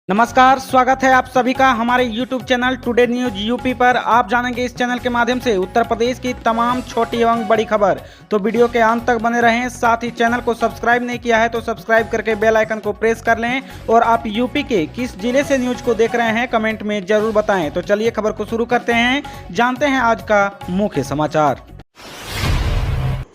नमस्कार, स्वागत है आप सभी का हमारे YouTube channel today news UP पर। आप जानेंगे इस चैनल के माध्यम से उत्तर प्रदेश की तमाम छोटी एवं बड़ी खबर। तो वीडियो के अंत तक बने रहें। साथ ही चैनल को सब्सक्राइब नहीं किया है तो सब्सक्राइब करके बेल आइकन को प्रेस कर लें। और आप यूपी के किस जिले से न्यूज को देख रहे हैं कमेंट में जरूर बताएं। तो चलिए खबर को शुरू करते हैं, जानते हैं आज का मुख्य समाचार।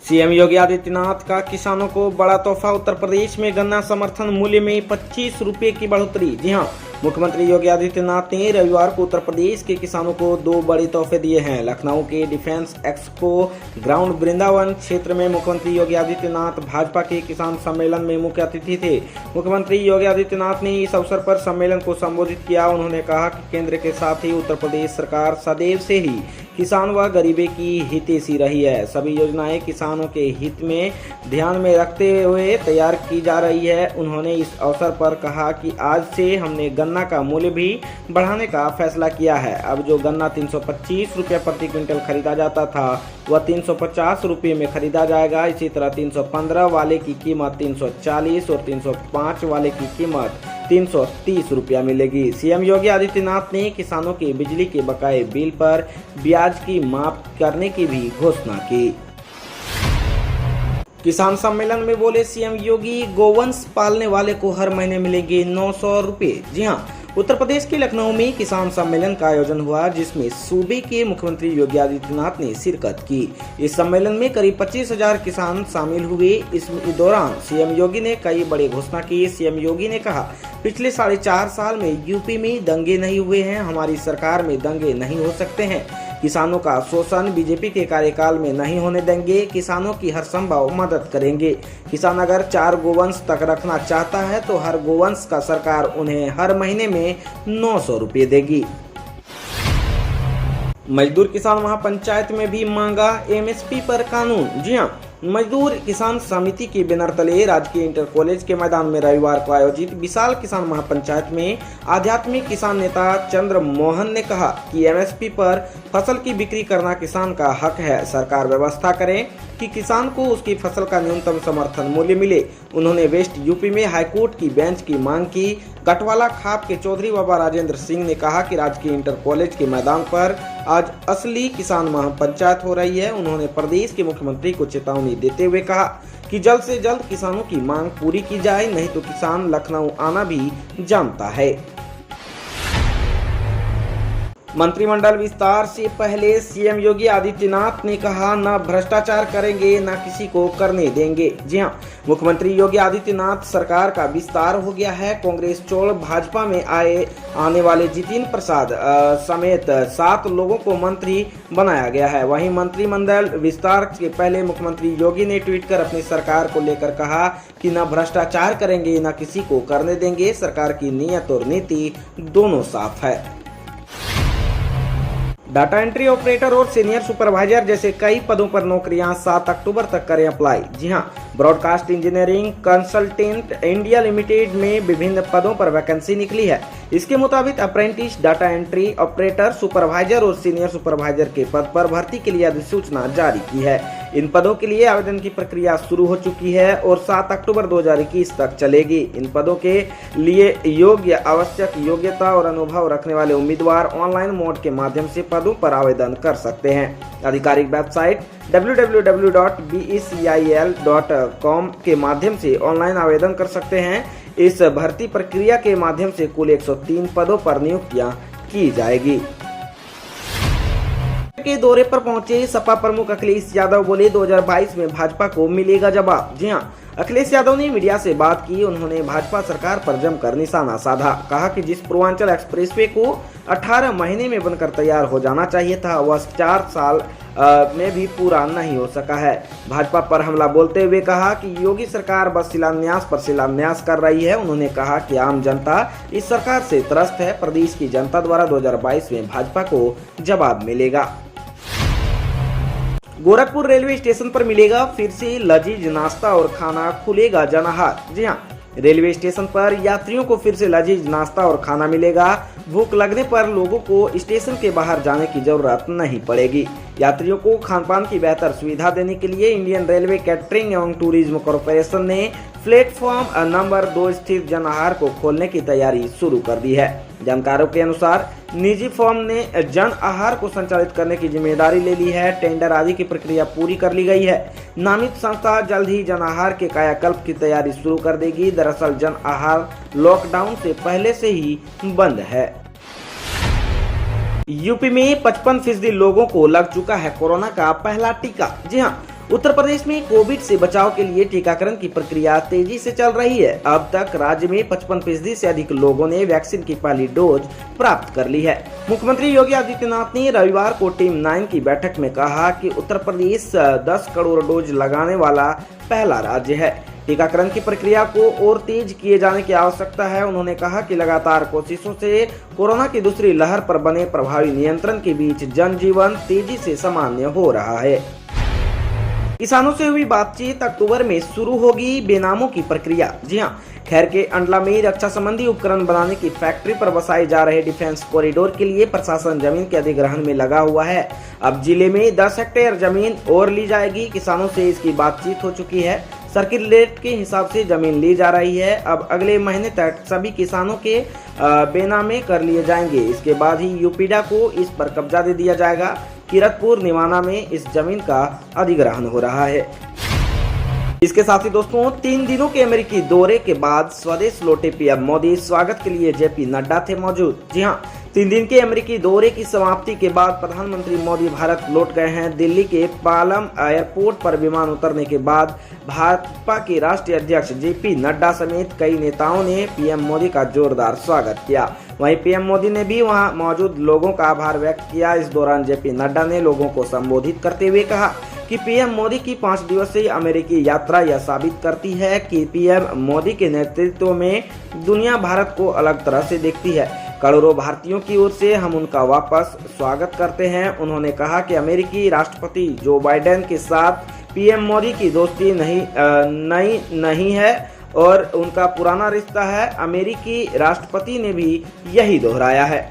सीएम योगी आदित्यनाथ का किसानों को बड़ा तोहफा। उत्तर प्रदेश में गन्ना समर्थन मूल्य में 25 रुपये की बढ़ोतरी। जी हां, मुख्यमंत्री योगी आदित्यनाथ ने रविवार को उत्तर प्रदेश के किसानों को 2 बड़े तोहफे दिए हैं। लखनऊ के डिफेंस एक्सपो ग्राउंड वृंदावन क्षेत्र में मुख्यमंत्री योगी आदित्यनाथ भाजपा के किसान सम्मेलन में मुख्य अतिथि थे। मुख्यमंत्री योगी आदित्यनाथ ने इस अवसर पर सम्मेलन को संबोधित किया। उन्होंने कहा कि केंद्र के साथ ही उत्तर प्रदेश सरकार सदैव से ही किसान व गरीबे की हितैषी रही है। सभी योजनाएं किसानों के हित में ध्यान में रखते हुए तैयार की जा रही है। उन्होंने इस अवसर पर कहा कि आज से हमने गन्ना का मूल्य भी बढ़ाने का फैसला किया है। अब जो गन्ना 325 रुपये प्रति क्विंटल खरीदा जाता था वह 350 रुपये में खरीदा जाएगा। इसी तरह 315 वाले की कीमत 340 और 305 वाले की कीमत 330 रुपया मिलेगी। सीएम योगी आदित्यनाथ ने किसानों के बिजली के बकाये बिल पर ब्याज की माफ करने की भी घोषणा की। किसान सम्मेलन में बोले सीएम योगी, गोवंश पालने वाले को हर महीने मिलेंगे 900 रुपये। जी हां, उत्तर प्रदेश के लखनऊ में किसान सम्मेलन का आयोजन हुआ जिसमें सूबे के मुख्यमंत्री योगी आदित्यनाथ ने शिरकत की। इस सम्मेलन में करीब 25,000 किसान शामिल हुए। इस दौरान सीएम योगी ने कई बड़े घोषणा की। सीएम योगी ने कहा, पिछले 4.5 साल में यूपी में दंगे नहीं हुए हैं, हमारी सरकार में दंगे नहीं हो सकते हैं। किसानों का शोषण बीजेपी के कार्यकाल में नहीं होने देंगे। किसानों की हर संभव मदद करेंगे। किसान अगर 4 गोवंश तक रखना चाहता है तो हर गोवंश का सरकार उन्हें हर महीने में 900 रुपये देगी। मजदूर किसान महापंचायत में भी मांगा एमएसपी पर कानून। जी हां, मजदूर किसान समिति के बैनर तले राजकीय इंटर कॉलेज के मैदान में रविवार को आयोजित विशाल किसान महापंचायत में आध्यात्मिक किसान नेता चंद्र मोहन ने कहा कि एमएसपी पर फसल की बिक्री करना किसान का हक है। सरकार व्यवस्था करे कि किसान को उसकी फसल का न्यूनतम समर्थन मूल्य मिले। उन्होंने वेस्ट यूपी में हाईकोर्ट की बेंच की मांग की। गटवाला खाप के चौधरी बाबा राजेंद्र सिंह ने कहा कि राजकीय इंटर कॉलेज के मैदान पर आज असली किसान महापंचायत हो रही है। उन्होंने प्रदेश के मुख्यमंत्री को चेतावनी देते हुए कहा कि जल्द से जल्द किसानों की मांग पूरी की जाए, नहीं तो किसान लखनऊ आना भी जानता है। मंत्रिमंडल विस्तार से पहले सीएम योगी आदित्यनाथ ने कहा, न भ्रष्टाचार करेंगे न किसी को करने देंगे। जी हां, मुख्यमंत्री योगी आदित्यनाथ सरकार का विस्तार हो गया है। कांग्रेस छोड़ भाजपा में आने वाले जितेंद्र प्रसाद समेत 7 लोगों को मंत्री बनाया गया है। वहीं मंत्रिमंडल विस्तार के पहले मुख्यमंत्री योगी ने ट्वीट कर अपनी सरकार को लेकर कहा कि न भ्रष्टाचार करेंगे न किसी को करने देंगे। सरकार की नीयत और नीति दोनों साफ है। डाटा एंट्री ऑपरेटर और सीनियर सुपरवाइजर जैसे कई पदों पर नौकरियां 7 अक्टूबर तक करें अप्लाई। जी हां, broadcast engineering consultant India limited में विभिन्न पदों पर वैकेंसी निकली है। इसके मुताबिक apprentice, data entry operator, supervisor और सीनियर सुपरवाइजर के पद पर भर्ती के लिए अधिसूचना जारी की है। इन पदों के लिए आवेदन की प्रक्रिया शुरू हो चुकी है और 7 अक्टूबर 2021 तक चलेगी। इन पदों के लिए योग्य, आवश्यक योग्यता और अनुभव रखने वाले उम्मीदवार ऑनलाइन मोड के माध्यम से पदों पर आवेदन कर सकते हैं। आधिकारिक वेबसाइट www.becil.com के माध्यम से ऑनलाइन आवेदन कर सकते हैं। इस भर्ती प्रक्रिया के माध्यम से कुल 103 पदों पर नियुक्तियां की जाएगी। के दौरे पर पहुंचे सपा प्रमुख अखिलेश यादव बोले, 2022 में भाजपा को मिलेगा जवाब। जी हां, अखिलेश यादव ने मीडिया से बात की। उन्होंने भाजपा सरकार पर जमकर निशाना साधा। कहा कि जिस पूर्वांचल एक्सप्रेसवे को 18 महीने में बनकर तैयार हो जाना चाहिए था वह 4 साल में भी पूरा नहीं हो सका है। भाजपा पर हमला बोलते हुए कहा कि योगी सरकार बस शिलान्यास पर शिलान्यास कर रही है। उन्होंने कहा कि आम जनता इस सरकार से त्रस्त है। प्रदेश की जनता द्वारा 2022 में भाजपा को जवाब मिलेगा। गोरखपुर रेलवे स्टेशन पर मिलेगा फिर से लजीज नाश्ता और खाना, खुलेगा जनाहार। जी हां, रेलवे स्टेशन पर यात्रियों को फिर से लजीज नाश्ता और खाना मिलेगा। भूख लगने पर लोगों को स्टेशन के बाहर जाने की जरूरत नहीं पड़ेगी। यात्रियों को खान पान की बेहतर सुविधा देने के लिए इंडियन रेलवे कैटरिंग एवं टूरिज्म कॉरपोरेशन ने प्लेटफॉर्म नंबर 2 स्थित जन आहार को खोलने की तैयारी शुरू कर दी है। जानकारों के अनुसार निजी फर्म ने जन आहार को संचालित करने की जिम्मेदारी ले ली है। टेंडर आदि की प्रक्रिया पूरी कर ली गई है। नामित संस्था जल्द ही जन आहार के कायाकल्प की तैयारी शुरू कर देगी। दरअसल जन आहार लॉकडाउन से पहले से ही बंद है। यूपी में 55% लोगों को लग चुका है कोरोना का पहला टीका। जी हां, उत्तर प्रदेश में कोविड से बचाव के लिए टीकाकरण की प्रक्रिया तेजी से चल रही है। अब तक राज्य में 55% से अधिक लोगों ने वैक्सीन की पहली डोज प्राप्त कर ली है। मुख्यमंत्री योगी आदित्यनाथ ने रविवार को टीम 9 की बैठक में कहा कि उत्तर प्रदेश 10 करोड़ डोज लगाने वाला पहला राज्य है। टीकाकरण की प्रक्रिया को और तेज किए जाने की आवश्यकता है। उन्होंने कहा कि लगातार कोशिशों से कोरोना की दूसरी लहर पर बने प्रभावी नियंत्रण के बीच जनजीवन तेजी से सामान्य हो रहा है। किसानों से हुई बातचीत, अक्टूबर में शुरू होगी बेनामों की प्रक्रिया। जी हां, खैर के अंडला में रक्षा संबंधी उपकरण बनाने की फैक्ट्री पर बसाए जा रहे डिफेंस कॉरिडोर के लिए प्रशासन जमीन के अधिग्रहण में लगा हुआ है। अब जिले में 10 हेक्टेयर जमीन और ली जाएगी। किसानों से इसकी बातचीत हो चुकी है। सर्किल रेट के हिसाब से जमीन ली जा रही है। अब अगले महीने तक सभी किसानों के बेनामे कर लिए जाएंगे। इसके बाद ही यूपीडा को इस पर कब्जा दे दिया जाएगा। किरतपुर निवाना में इस जमीन का अधिग्रहण हो रहा है। इसके साथ ही दोस्तों, 3 दिनों के अमेरिकी दौरे के बाद स्वदेश लौटे पीएम मोदी स्वागत के लिए जेपी नड्डा थे मौजूद। जी हां, 3 दिन के अमेरिकी दौरे की समाप्ति के बाद प्रधानमंत्री मोदी भारत लौट गए हैं। दिल्ली के पालम एयरपोर्ट पर विमान उतरने के बाद भाजपा के राष्ट्रीय अध्यक्ष जेपी नड्डा समेत कई नेताओं ने पीएम मोदी का जोरदार स्वागत किया। वहीं पीएम मोदी ने भी वहां मौजूद लोगों का आभार व्यक्त किया। इस दौरान जेपी नड्डा ने लोगों को संबोधित करते हुए कहा कि पीएम मोदी की 5 दिवसीय अमेरिकी यात्रा यह साबित करती है कि पीएम मोदी के नेतृत्व में दुनिया भारत को अलग तरह से देखती है। करोड़ों भारतीयों की ओर से हम उनका वापस स्वागत करते हैं। उन्होंने कहा कि अमेरिकी राष्ट्रपति जो बाइडेन के साथ पीएम मोदी की दोस्ती नहीं है और उनका पुराना रिश्ता है। अमेरिकी राष्ट्रपति ने भी यही दोहराया है।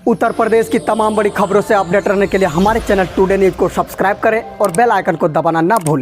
उत्तर प्रदेश की तमाम बड़ी खबरों से अपडेट रहने के लिए हमारे चैनल टुडे न्यूज को सब्सक्राइब करें और बेल आइकन को दबाना ना भूलें।